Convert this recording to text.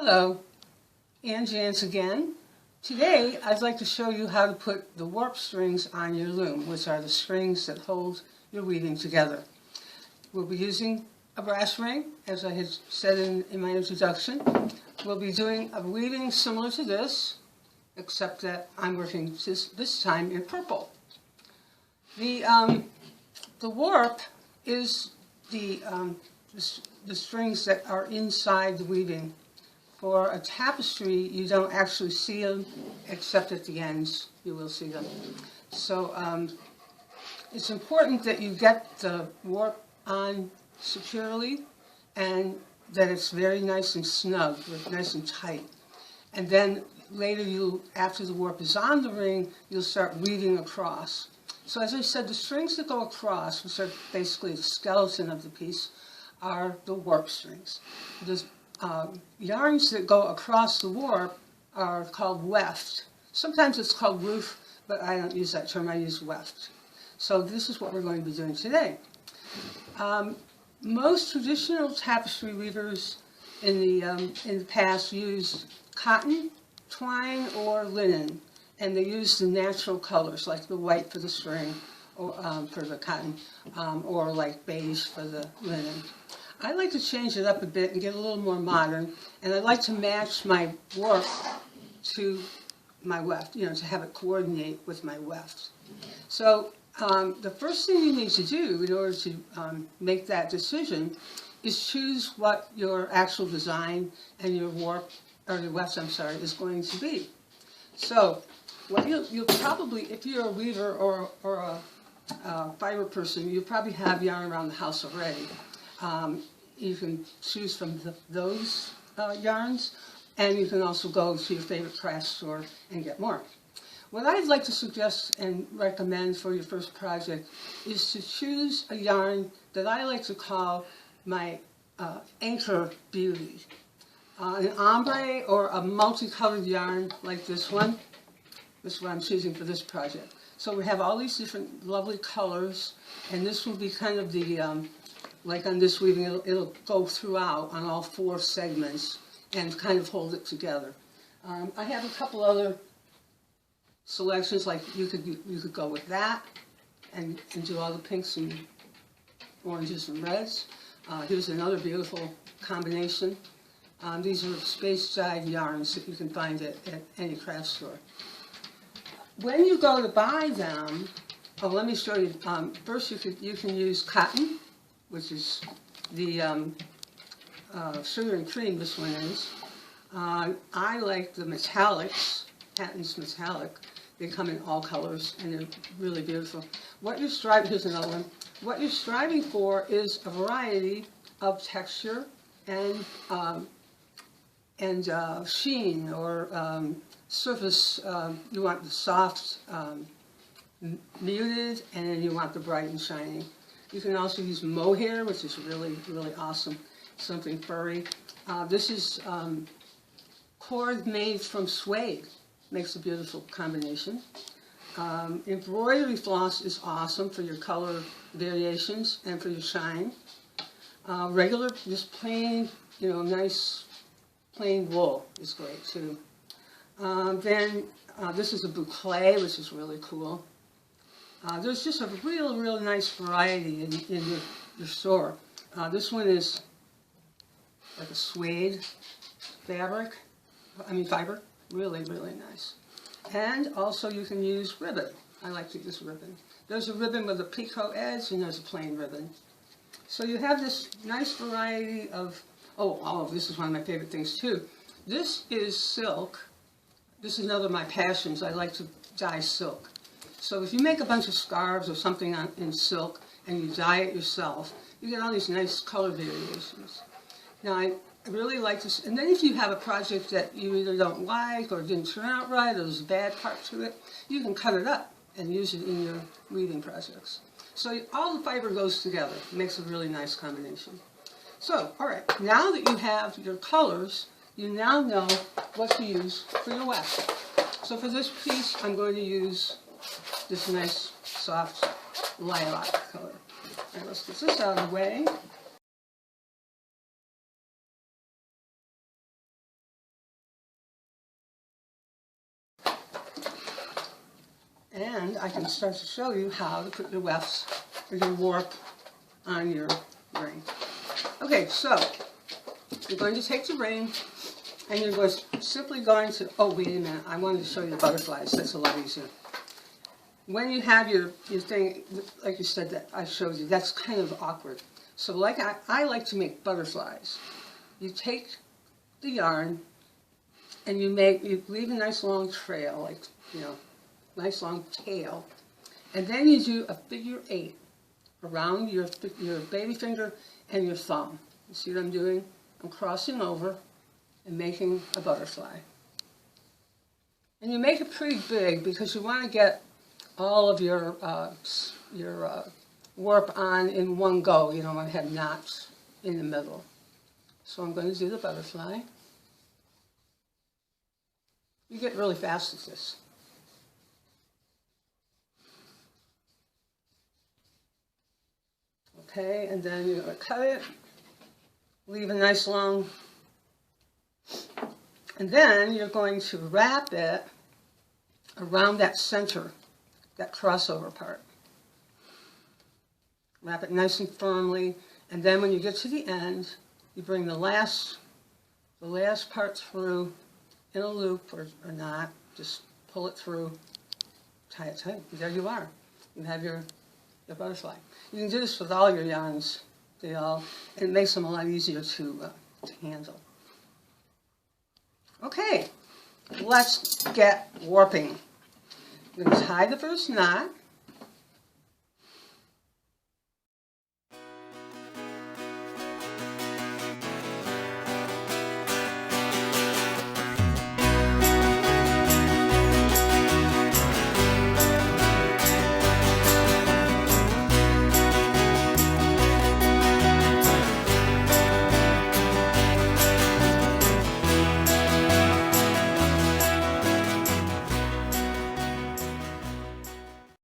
Hello, Ann Jans again. Today I'd like to show you how to put the warp strings on your loom, which are the strings that hold your weaving together. We'll be using a brass ring, as I had said in my introduction. We'll be doing a weaving similar to this, except that I'm working this time in purple. The warp is the strings that are inside the weaving. For a tapestry, you don't actually see them, except at the ends, you will see them. So it's important that you get the warp on securely and that it's very nice and snug, nice and tight. And then later, after the warp is on the ring, you'll start weaving across. So as I said, the strings that go across, which are basically the skeleton of the piece, are the warp strings. The yarns that go across the warp are called weft. Sometimes it's called woof, but I don't use that term, I use weft. So this is what we're going to be doing today. Most traditional tapestry weavers in the past used cotton, twine, or linen, and they used the natural colors, like the white for the string, or for the cotton, or like beige for the linen. I like to change it up a bit and get a little more modern, and I like to match my warp to my weft, to have it coordinate with my weft. So the first thing you need to do in order to make that decision is choose what your actual design and your warp, or your weft, is going to be. So what you'll probably, if you're a weaver or a fiber person, you probably have yarn around the house already. You can choose from those yarns, and you can also go to your favorite craft store and get more. What I'd like to suggest and recommend for your first project is to choose a yarn that I like to call my anchor beauty. An ombre or a multicolored yarn like this one. This is what I'm choosing for this project. So we have all these different lovely colors, and this will be kind of the like on this weaving, it'll go throughout on all 4 segments and kind of hold it together. I have a couple other selections, like you could go with that and do all the pinks and oranges and reds. Here's another beautiful combination. These are space-dyed yarns that you can find at any craft store. When you go to buy them, let me show you. First, you can use cotton, which is the sugar and cream, this one is. I like the metallics, Patton's metallic. They come in all colors, and they're really beautiful. Here's another one. What you're striving for is a variety of texture and sheen, or surface. You want the soft, muted, and then you want the bright and shiny. You can also use mohair, which is really, really awesome, something furry. This is cord made from suede. Makes a beautiful combination. Embroidery floss is awesome for your color variations and for your shine. Regular, just plain, nice plain wool is great too. Then this is a boucle, which is really cool. There's just a real nice variety in your store. This one is like a suede fiber. Really, really nice. And also you can use ribbon. I like to use ribbon. There's a ribbon with a picot edge, and there's a plain ribbon. So you have this nice variety of, this is one of my favorite things too. This is silk. This is another of my passions. I like to dye silk. So if you make a bunch of scarves or something in silk and you dye it yourself, you get all these nice color variations. Now I really like this, and then if you have a project that you either don't like or didn't turn out right, or there's a bad part to it, you can cut it up and use it in your weaving projects. So all the fiber goes together. It makes a really nice combination. So, all right, now that you have your colors, you now know what to use for your weft. So for this piece, I'm going to use this nice, soft lilac color. All right, let's get this out of the way. And I can start to show you how to put your wefts or your warp on your ring. Okay, so you're going to take the ring and you're simply going to, oh wait a minute, I wanted to show you the butterflies, that's a lot easier. When you have your thing, like you said, that I showed you, that's kind of awkward. So like I like to make butterflies. You take the yarn and you leave a nice long trail, like, you know, nice long tail. And then you do a figure 8 around your baby finger and your thumb. You see what I'm doing? I'm crossing over and making a butterfly. And you make it pretty big because you want to get all of your warp on in one go. You don't want to have knots in the middle. So I'm going to do the butterfly. You get really fast at this. Okay, and then you're going to cut it, leave a nice long, and then you're going to wrap it around that center, that crossover part. Wrap it nice and firmly, and then when you get to the end, you bring the last part through in a loop or not, just pull it through, tie it tight, and there you are. You have your butterfly. You can do this with all your yarns. It makes them a lot easier to handle. Okay, let's get warping. You're going to tie the first knot.